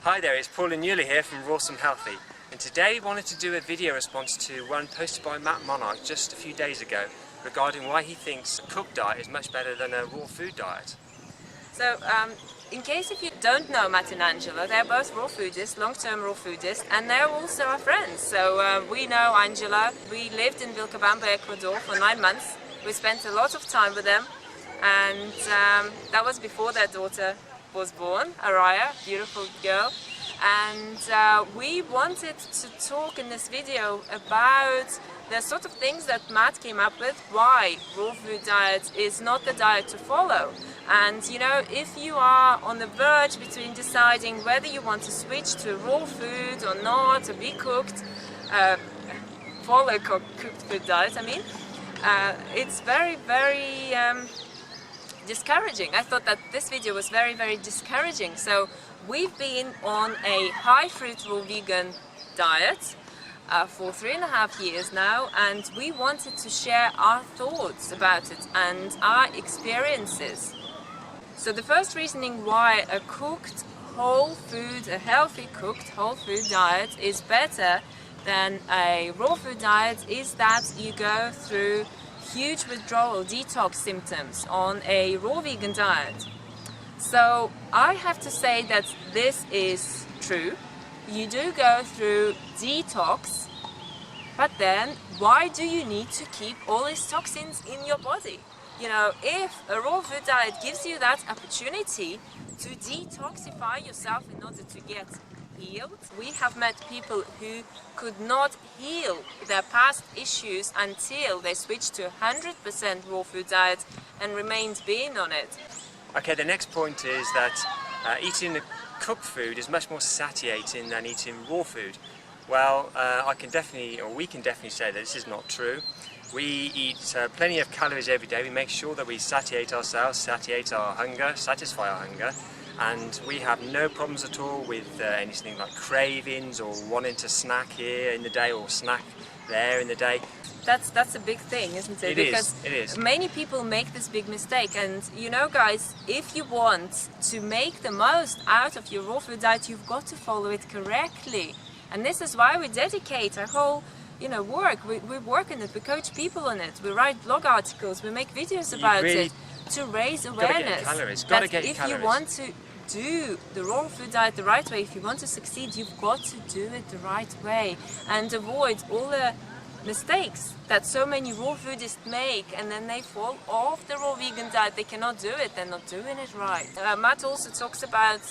Hi there, it's Paul and Eula here from Rawsome Healthy, and today we wanted to do a video response to one posted by Matt Monarch just a few days ago regarding why he thinks a cooked diet is much better than a raw food diet. So, in case if you don't know Matt and Angela, they're both raw foodists, long-term raw foodists, and they're also our friends. So we know Angela. We lived in Vilcabamba, Ecuador for 9 months. We spent a lot of time with them, and that was before their daughter was born, Araya, beautiful girl. And we wanted to talk in this video about the sort of things that Matt came up with, why raw food diet is not the diet to follow. And you know, if you are on the verge between deciding whether you want to switch to raw food or not, or be cooked, follow cooked food diet, I mean, it's very, very discouraging. I thought that this video was very, very discouraging. So we've been on a high fruit raw vegan diet for 3.5 years now, and we wanted to share our thoughts about it and our experiences. So the first reasoning why a cooked whole food, a healthy cooked whole food diet is better than a raw food diet is that you go through huge withdrawal detox symptoms on a raw vegan diet. So I have to say that this is true. You do go through detox, but then why do you need to keep all these toxins in your body? You know, if a raw food diet gives you that opportunity to detoxify yourself in order to get healed. We have met people who could not heal their past issues until they switched to 100% raw food diet and remained being on it. Okay, the next point is that eating the cooked food is much more satiating than eating raw food. Well, we can definitely say that this is not true. We eat plenty of calories every day. We make sure that we satiate ourselves, satiate our hunger, satisfy our hunger. And we have no problems at all with anything like cravings or wanting to snack here in the day or snack there in the day. That's a big thing, isn't it? It is. Many people make this big mistake, and you know, guys, if you want to make the most out of your raw food diet, you've got to follow it correctly. And this is why we dedicate our whole work. We work on it, we coach people on it, we write blog articles, we make videos about it to raise awareness. If you want to do the raw food diet the right way, if you want to succeed, you've got to do it the right way and avoid all the mistakes that so many raw foodists make, and then they fall off the raw vegan diet. They cannot do it, they're not doing it right. Matt also talks about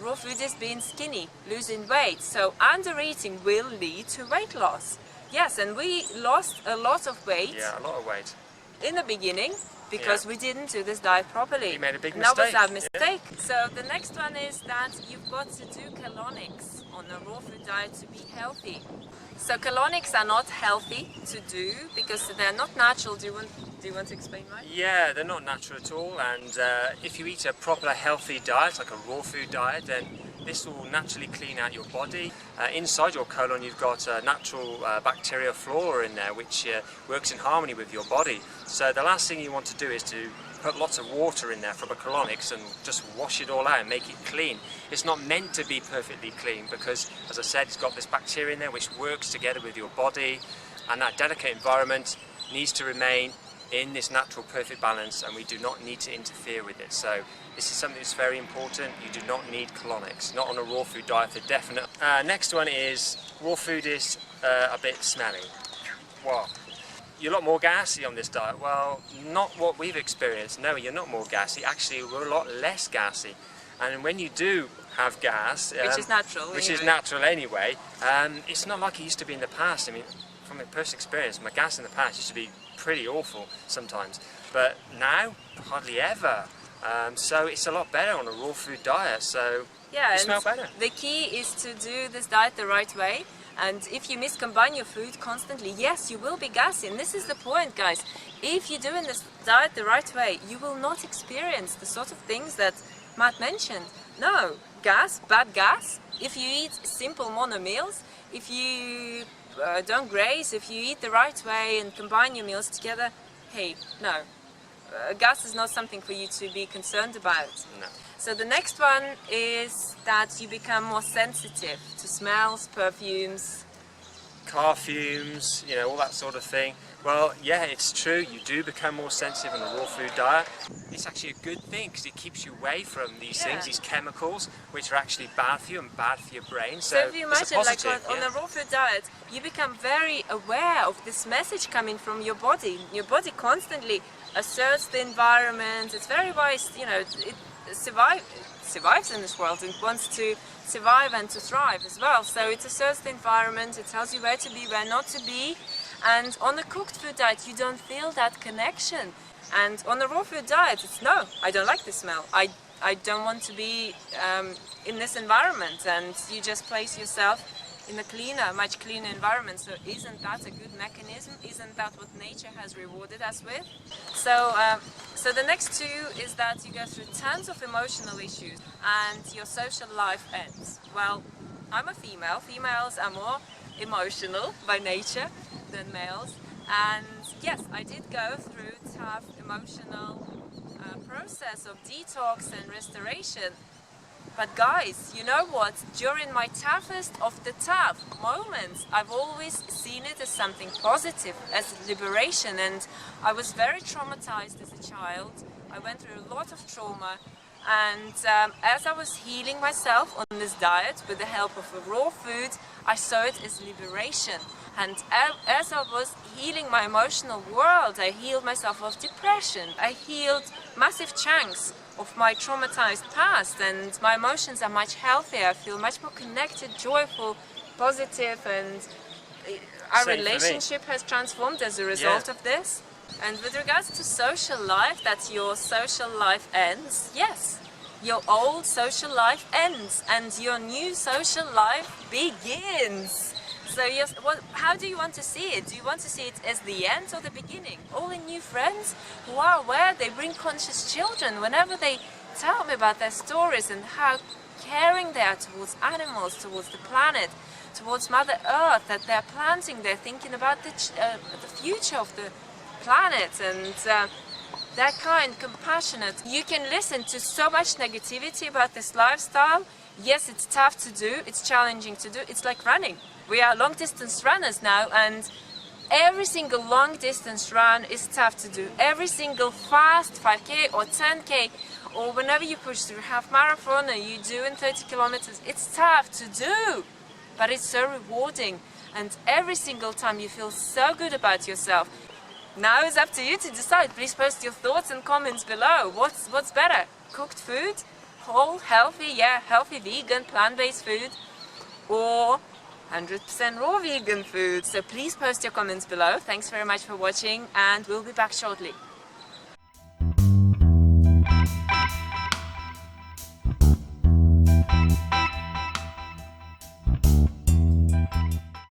raw foodists being skinny, losing weight, so under-eating will lead to weight loss. Yes, and we lost a lot of weight. Yeah, a lot of weight. In the beginning, because we didn't do this diet properly. We made a big mistake. That was our mistake. Yeah. So the next one is that you've got to do colonics on a raw food diet to be healthy. So colonics are not healthy to do because they're not natural. Do you want to explain why? Yeah, they're not natural at all, and if you eat a proper healthy diet, like a raw food diet, then this will naturally clean out your body. Inside your colon you've got natural bacterial flora in there which works in harmony with your body. So the last thing you want to do is to put lots of water in there from a colonics and just wash it all out and make it clean. It's not meant to be perfectly clean because, as I said, it's got this bacteria in there which works together with your body, and that delicate environment needs to remain in this natural perfect balance, and we do not need to interfere with it. So this is something that's very important. You do not need colonics, not on a raw food diet for definite. Next one is raw food is a bit smelly. Wow. You're a lot more gassy on this diet. Well, not what we've experienced. No, you're not more gassy. Actually, we're a lot less gassy. And when you do have gas, which is natural anyway, it's not like it used to be in the past. I mean, from my personal experience, my gas in the past used to be pretty awful sometimes, but now hardly ever. So it's a lot better on a raw food diet. So yeah, you smell better. The key is to do this diet the right way. And if you miscombine your food constantly, yes, you will be gassy. And this is the point, guys. If you're doing this diet the right way, you will not experience the sort of things that Matt mentioned. No, bad gas. If you eat simple mono meals, if you don't graze, if you eat the right way and combine your meals together, hey, no. gas is not something for you to be concerned about. No. So the next one is that you become more sensitive to smells, perfumes. Car fumes, you know, all that sort of thing. Well, yeah, it's true, you do become more sensitive on a raw food diet. It's actually a good thing because it keeps you away from these things, these chemicals, which are actually bad for you and bad for your brain. So if you imagine, like on yeah. a raw food diet, you become very aware of this message coming from your body. Your body constantly asserts the environment. It's very wise, you know, it survives in this world and wants to survive and to thrive as well. So it asserts the environment, it tells you where to be, where not to be. And on a cooked food diet, you don't feel that connection. And on a raw food diet, it's no, I don't like the smell. I don't want to be in this environment. And you just place yourself in a cleaner, much cleaner environment. So isn't that a good mechanism? Isn't that what nature has rewarded us with? So, so the next two is that you go through tons of emotional issues and your social life ends. Well, I'm a female. Females are more emotional by nature than males. And yes, I did go through tough emotional process of detox and restoration. But guys, you know what? During my toughest of the tough moments, I've always seen it as something positive, as liberation. And I was very traumatized as a child. I went through a lot of trauma. And as I was healing myself on this diet with the help of a raw food, I saw it as liberation. And as I was healing my emotional world, I healed myself of depression. I healed massive chunks of my traumatized past, and my emotions are much healthier. I feel much more connected, joyful, positive, and our relationship has transformed as a result of this. And with regards to social life, that your social life ends, yes, your old social life ends and your new social life begins. So yes, how do you want to see it? Do you want to see it as the end or the beginning? All the new friends who are aware, they bring conscious children. Whenever they tell me about their stories and how caring they are towards animals, towards the planet, towards Mother Earth, that they're planting, they're thinking about the future of the planet, and they're kind, compassionate. You can listen to so much negativity about this lifestyle. Yes, it's tough to do, it's challenging to do, it's like running. We are long distance runners now, and every single long distance run is tough to do. Every single fast 5k or 10k, or whenever you push through half marathon or you do in 30 kilometers, it's tough to do, but it's so rewarding, and every single time you feel so good about yourself. Now it's up to you to decide. Please post your thoughts and comments below. What's better? Cooked food? Whole, healthy, healthy vegan, plant-based food? Or 100% raw vegan food? So please post your comments below. Thanks very much for watching, and we'll be back shortly.